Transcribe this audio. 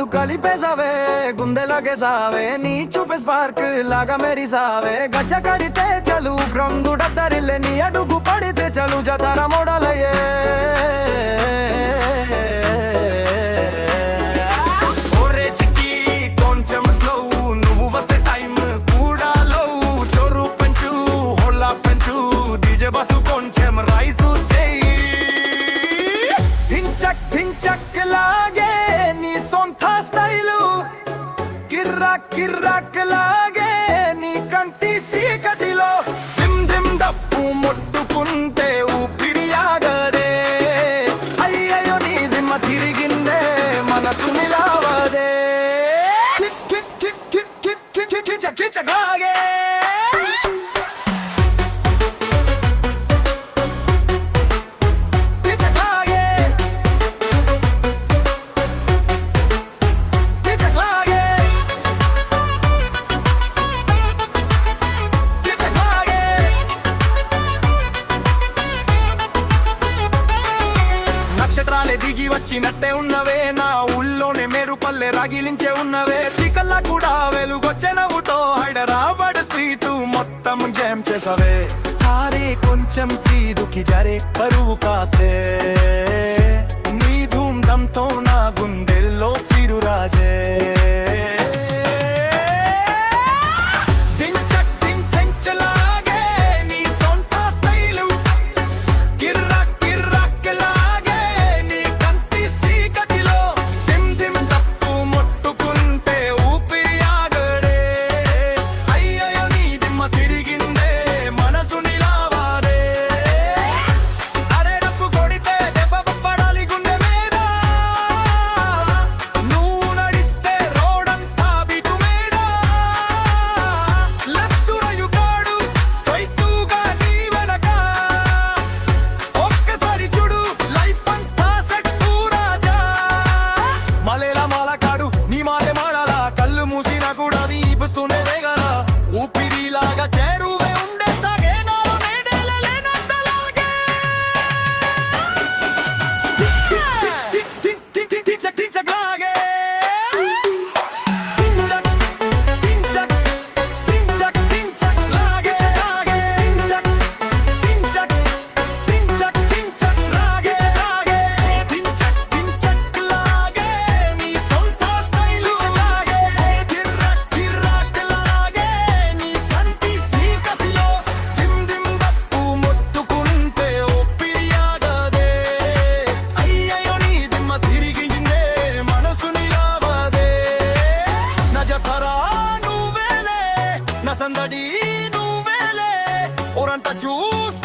కళ్ళు కలిపేసావే గుండెలాగేసావే నీ చూపే స్పార్క్ లాగా మెరిసావే గజ్జ కడితే చలు గ్రంథుడద్దరిల్లే నీ అడుగు పడితే చలు జతర మోడలయ్యే బసు కొంచెం రైసు చెయ్యి హించక్ హించక్ లాగే నీ సొంత స్టైలు కిర్రాక్ కిర్రాక్ లాగే నీ కంటి సీకటిలో దిమ్ దిమ్ డప్పు ముట్టుకుంటే ఊపిరి ఆగదే అయ్యయ్యో నీ దిమ్మ తిరిగిందే మనసు నిలవదే kick kick kick kick kick kick కిచక్ కిచక్ లాగే నక్షత్రాలే దిగి వచ్చినట్టే ఉన్నవే నా ఊళ్ళోనే మెరుపల్లె రగిలించే ఉన్నవే చికల్లా కూడా వెలుగొచ్చే నవ్వుతో హైదరాబాద్ స్ట్రీట్ మొత్తం జామ్ చేసావే సారే కొంచెం సీదుకి జరే పరువు కాసే నీ ధూమ్ధంతో నా గుండెల్లో ఫిరు రాజే సందడి నువ్వేలే ఓరంతా చూస్